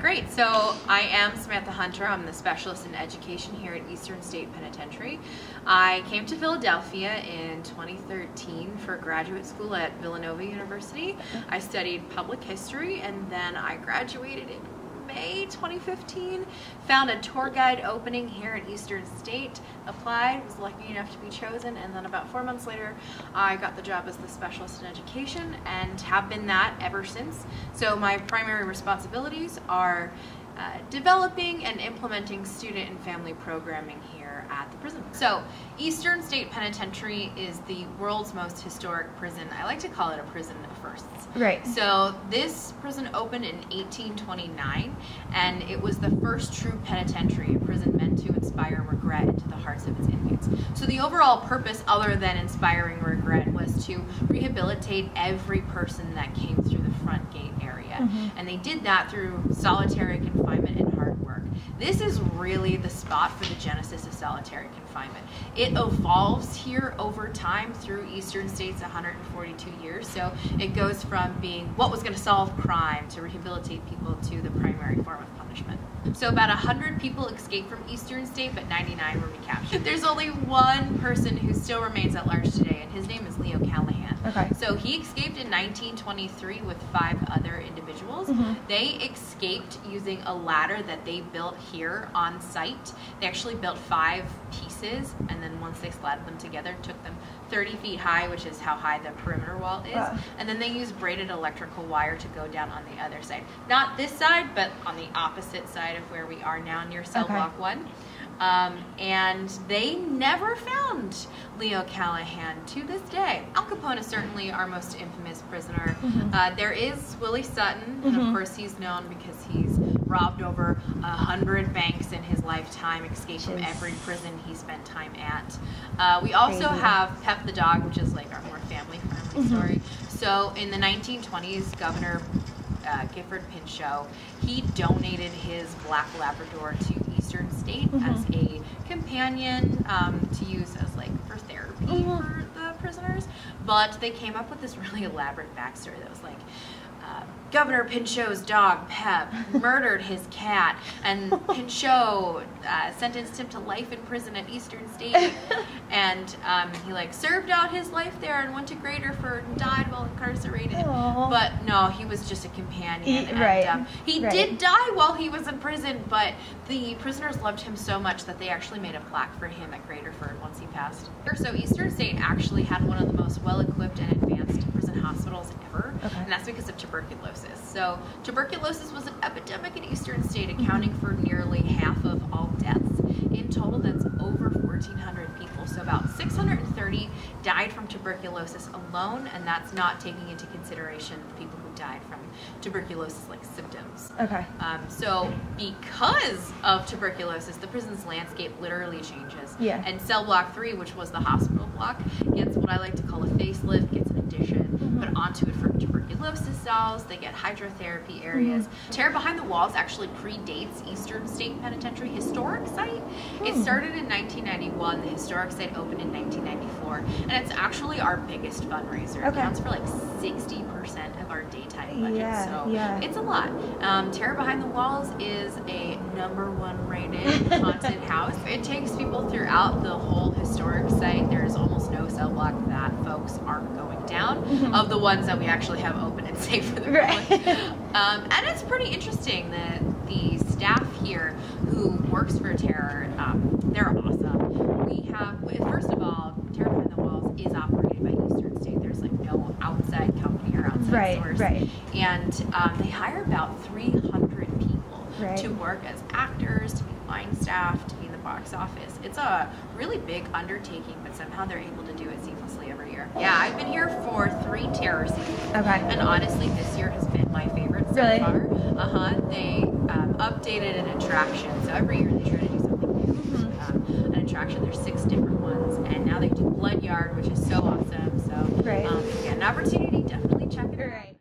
Great. So I am Samantha Hunter. I'm the specialist in education here at Eastern State Penitentiary. I came to Philadelphia in 2013 for graduate school at Villanova University. I studied public history, and then I graduated in May 2015, found a tour guide opening here at Eastern State, applied, was lucky enough to be chosen, and then about 4 months later I got the job as the specialist in education and have been that ever since. So my primary responsibilities are developing and implementing student and family programming here at the prison. So Eastern State Penitentiary is the world's most historic prison. I like to call it a prison of firsts. Right. So this prison opened in 1829, and it was the first true penitentiary, a prison meant to inspire regret into the hearts of its inmates. So the overall purpose, other than inspiring regret, was to rehabilitate every person that came through the front gate area. And they did that through solitary confinement and hard work. This is really the spot for the genesis of solitary confinement. It evolves here over time through Eastern State's 142 years. So it goes from being what was going to solve crime to rehabilitate people to the primary form of punishment. So about 100 people escaped from Eastern State, but 99 were recaptured. There's only one person who still remains at large today, and his name is Leo Callahan. Okay. So he escaped in 1923 with 5 other individuals. They escaped using a ladder that they built here on site. They actually built 5 pieces, and then once they slatted them together, it took them 30 feet high, which is how high the perimeter wall is. Wow. And then they used braided electrical wire to go down on the other side. Not this side, but on the opposite side of where we are now near cell block 1. And they never found Leo Callahan to this day. Al Capone is certainly our most infamous prisoner. There is Willie Sutton, and of course he's known because he's robbed over 100 banks in his lifetime, escaped from every prison he spent time at. We also have Pep the dog, which is like our more family-friendly story. So in the 1920s, Governor Gifford Pinchot, he donated his black Labrador to Eastern State as a companion to use as like for therapy for the prisoners. But they came up with this really elaborate backstory that was like, Governor Pinchot's dog, Pep, murdered his cat, and Pinchot sentenced him to life in prison at Eastern State. And he like served out his life there and went to Graterford and died while incarcerated. Aww. But no, he was just a companion. He did die while he was in prison, but the prisoners loved him so much that they actually made a plaque for him at Graterford once he passed. So Eastern State actually had one of the most well-equipped and advanced prison hospitals ever, and that's because of tuberculosis. So tuberculosis was an epidemic in Eastern State, accounting for nearly half of all deaths. In total, that's over 1,400 people. So about 630 died from tuberculosis alone, and that's not taking into consideration the people who died from tuberculosis like symptoms. So because of tuberculosis, the prison's landscape literally changes. And cell block 3, which was the hospital block, gets what I like to call a facelift, gets an addition put onto it for tuberculosis cells. They get hydrotherapy areas. Terror Behind the Walls actually predates Eastern State Penitentiary historic site. It started in 1991. The historic site opened in 1994, and it's actually our biggest fundraiser. It accounts for like 60% of our daytime budget, so it's a lot. Terror Behind the Walls is a #1 rated haunted house. It takes people throughout the whole historic site. There's almost no cell block that folks aren't going down, of the ones that we actually have open and safe for the public. And it's pretty interesting that the staff here who works for Terror, they're awesome. We have, first of all, Terror Behind the Walls is operated by Eastern State. There's like no outside company or outside source. And they hire about 300 people to work as actors, to be line staff, to be in the box office. It's a really big undertaking, but somehow they're able to do it seamlessly every year. Yeah, I've been here for 3 terror seasons. And honestly, this year has been my favorite so far. They updated an attraction. So every year they try to do something new. An attraction, there's 6 different ones. And now they do Blood Yard, which is so awesome. So if you get an opportunity, definitely check it out.